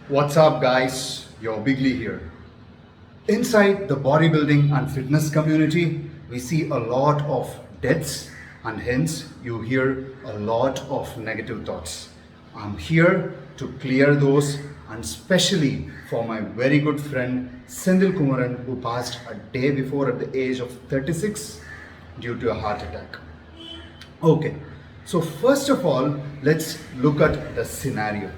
What's up, guys? Your Biglee here. Inside the bodybuilding and fitness community, we see a lot of deaths, and hence you hear a lot of negative thoughts. I'm here to clear those, and especially for my very good friend Senthil who passed a day before at the age of 36 due to a heart attack. Okay, so first of all, let's look at the scenario.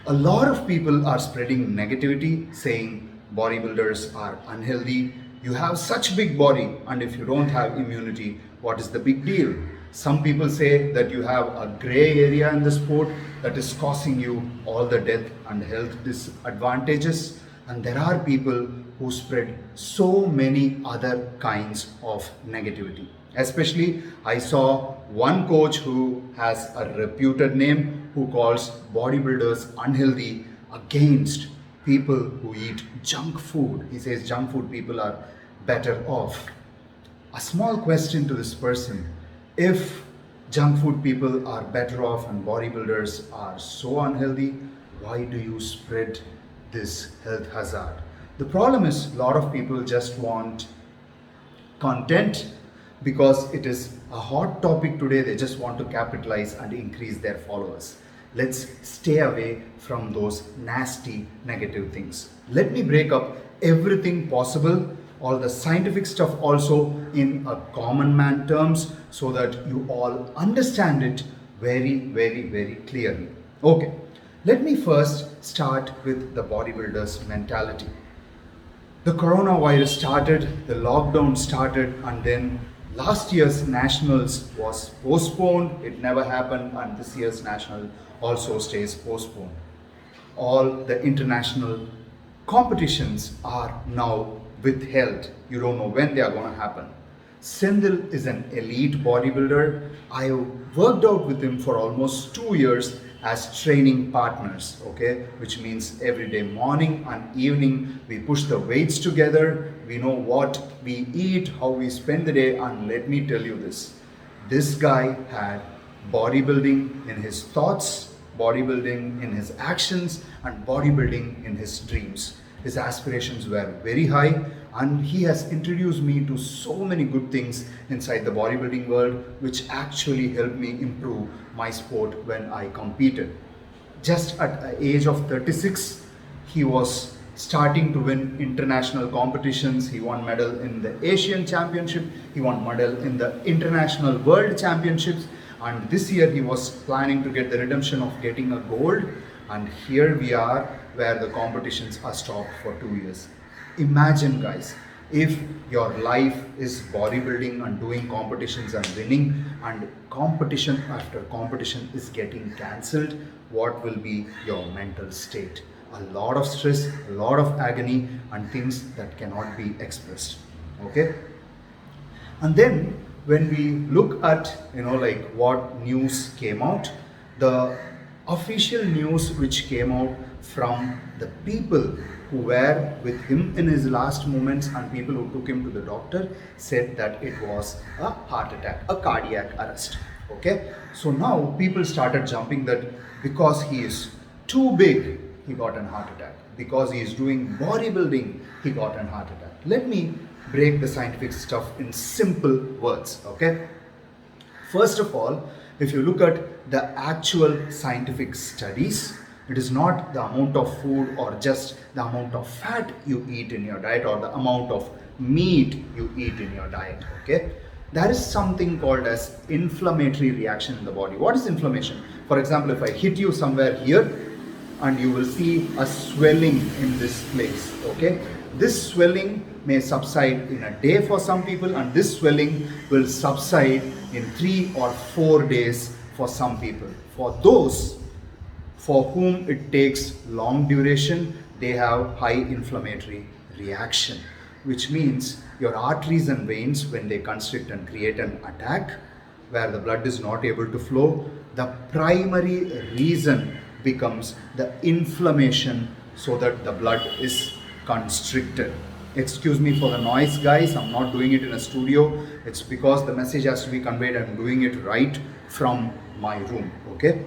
A lot of people are spreading negativity saying bodybuilders are unhealthy. You have such big body, and if you don't have immunity, what is the big deal? Some people say that you have a gray area in the sport that is causing you all the death and health disadvantages, and there are people who spread so many other kinds of negativity. Especially, I saw one coach who has a reputed name who calls bodybuilders unhealthy against people who eat junk food. He says junk food people are better off. A small question to this person: if junk food people are better off and bodybuilders are so unhealthy, why do you spread this health hazard? The problem is a lot of people just want content because it is a hot topic today. They just want to capitalize and increase their followers. Let's stay away from those nasty negative things. Let me break up everything possible, all the scientific stuff also, in a common man terms so that you all understand it very clearly. Okay, let me first start with the bodybuilder's mentality. The coronavirus started, the lockdown started, and then last year's nationals was postponed. It never happened, and this year's national also stays postponed. All the international competitions are now withheld. You don't know when they are going to happen. Senthil is an elite bodybuilder. I worked out with him for almost 2 years as training partners, okay, which means every day morning and evening we push the weights together. We know what we eat, how we spend the day, and let me tell you this guy had bodybuilding in his thoughts, bodybuilding in his actions, and bodybuilding in his dreams. His aspirations were very high, and he has introduced me to so many good things inside the bodybuilding world, which actually helped me improve my sport when I competed. Just at the age of 36, he was starting to win international competitions. He won medal in the Asian Championship, he won medal in the International World Championships, and this year he was planning to get the redemption of getting a gold, and here we are where the competitions are stopped for 2 years. Imagine, guys, if your life is bodybuilding and doing competitions and winning, and competition after competition is getting cancelled, what will be your mental state? A lot of stress, a lot of agony, and things that cannot be expressed. Okay? And then when we look at like what news came out, the official news which came out from the people who were with him in his last moments and people who took him to the doctor said that it was a heart attack, a cardiac arrest. Okay, so now people started jumping that because he is too big, he got an heart attack. Because he is doing bodybuilding, he got an heart attack. Let me break the scientific stuff in simple words. Okay, first of all, if you look at the actual scientific studies, it is not the amount of food or just the amount of fat you eat in your diet or the amount of meat you eat in your diet. Okay, there is something called as inflammatory reaction in the body. What is inflammation? For example, if I hit you somewhere here, and you will see a swelling in this place. Okay, this swelling may subside in a day for some people, and this swelling will subside in 3 or 4 days for some people. For those for whom it takes long duration, they have high inflammatory reaction, which means your arteries and veins, when they constrict and create an attack where the blood is not able to flow, the primary reason becomes the inflammation, so that the blood is constricted. Excuse me for the noise, guys. I'm not doing it in a studio. It's because the message has to be conveyed. I'm doing it right from my room. Okay.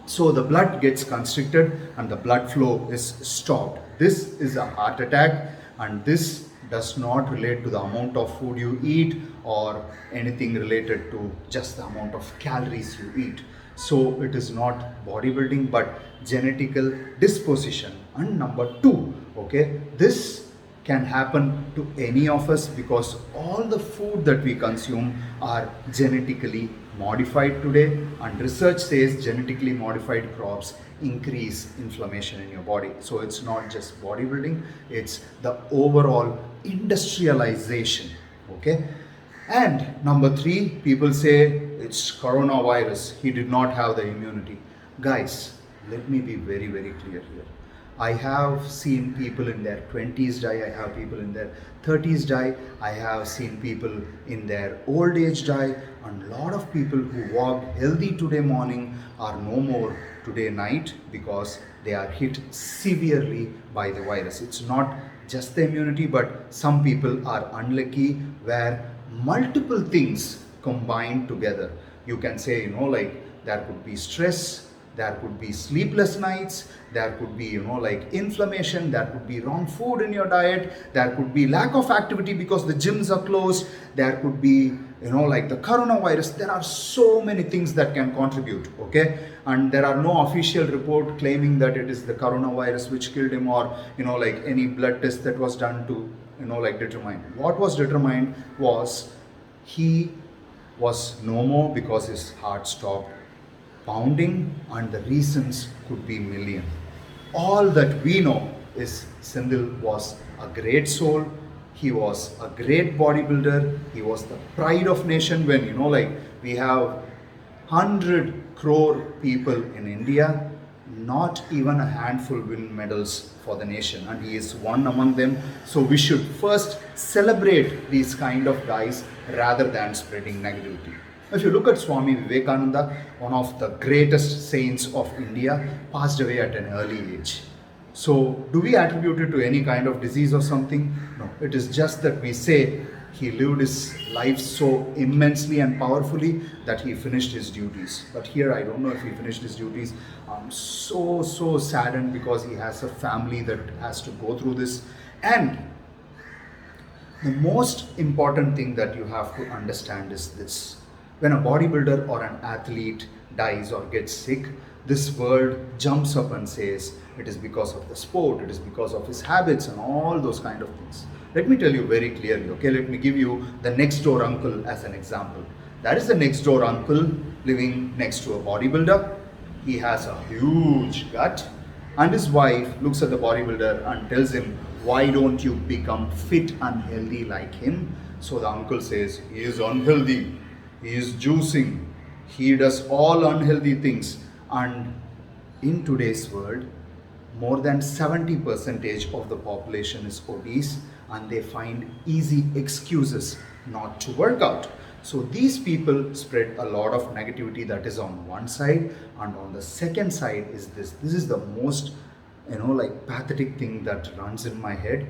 So the blood gets constricted and the blood flow is stopped. This is a heart attack, and this does not relate to the amount of food you eat or anything related to just the amount of calories you eat. So it is not bodybuilding but genetical disposition. And number two, okay, this can happen to any of us because all the food that we consume are genetically modified today, and research says genetically modified crops increase inflammation in your body. So it's not just bodybuilding, it's the overall industrialization. Okay. And number three, people say it's coronavirus, he did not have the immunity. Guys, let me be very, very clear here. I have seen people in their 20s die, I have people in their 30s die, I have seen people in their old age die, and a lot of people who walked healthy today morning are no more today night because they are hit severely by the virus. It's not just the immunity, but some people are unlucky where multiple things combined together. You can say, like there could be stress, there could be sleepless nights, there could be like inflammation, there could be wrong food in your diet, there could be lack of activity because the gyms are closed, there could be like the coronavirus. There are so many things that can contribute. Okay, and there are no official report claiming that it is the coronavirus which killed him, or like any blood test that was done to like determine. What was determined was he was no more because his heart stopped pounding, and the reasons could be million. All that we know is Senthil was a great soul. He was a great bodybuilder. He was the pride of nation. When like we have 100 crore people in India, not even a handful win medals for the nation, and he is one among them. So we should first celebrate these kind of guys rather than spreading negativity. If you look at Swami Vivekananda, one of the greatest saints of India, passed away at an early age. So do we attribute it to any kind of disease or something? No, it is just that we say he lived his life so immensely and powerfully that he finished his duties. But here I don't know if he finished his duties. I'm so saddened because he has a family that has to go through this. And the most important thing that you have to understand is this. When a bodybuilder or an athlete dies or gets sick, this world jumps up and says it is because of the sport, it is because of his habits and all those kind of things. Let me tell you very clearly, okay? Let me give you the next door uncle as an example. That is the next door uncle living next to a bodybuilder. He has a huge gut, and his wife looks at the bodybuilder and tells him, why don't you become fit and healthy like him? So the uncle says, he is unhealthy. He is juicing, he does all unhealthy things. And in today's world, more than 70% of the population is obese, and they find easy excuses not to work out. So these people spread a lot of negativity. That is on one side, and on the second side is this. This is the most like pathetic thing that runs in my head.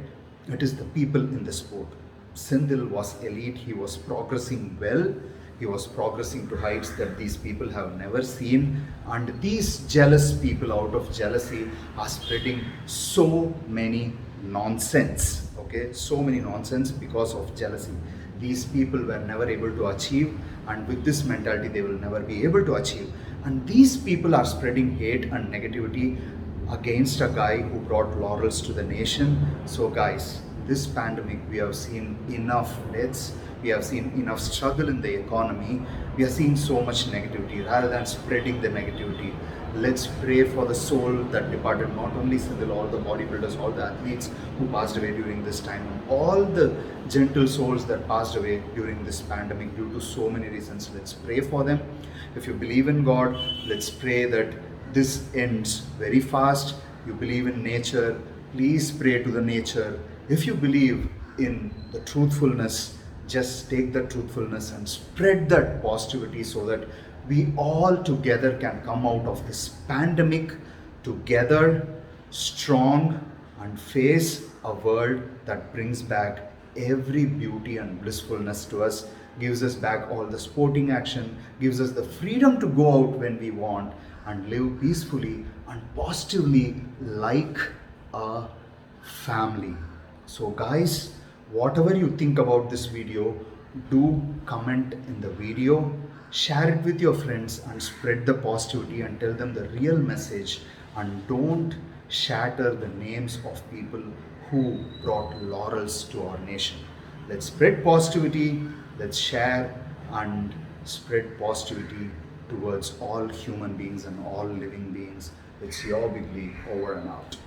It is the people in the sport. Senthil was elite, he was progressing well. He was progressing to heights that these people have never seen, and these jealous people, out of jealousy, are spreading so many nonsense. Okay, so many nonsense because of jealousy. These people were never able to achieve, and with this mentality they will never be able to achieve. And these people are spreading hate and negativity against a guy who brought laurels to the nation. So guys, this pandemic, we have seen enough deaths, we have seen enough struggle in the economy, we are seeing so much negativity. Rather than spreading the negativity, let's pray for the soul that departed, not only Senthil, all the bodybuilders, all the athletes who passed away during this time, and all the gentle souls that passed away during this pandemic due to so many reasons. Let's pray for them. If you believe in God, let's pray that this ends very fast. You believe in nature, please pray to the nature. If you believe in the truthfulness, just take that truthfulness and spread that positivity so that we all together can come out of this pandemic together, strong, and face a world that brings back every beauty and blissfulness to us, gives us back all the sporting action, gives us the freedom to go out when we want, and live peacefully and positively like a family. So guys, whatever you think about this video, do comment in the video, share it with your friends and spread the positivity and tell them the real message, and don't shatter the names of people who brought laurels to our nation. Let's spread positivity, let's share and spread positivity towards all human beings and all living beings. It's your Biglee, over and out.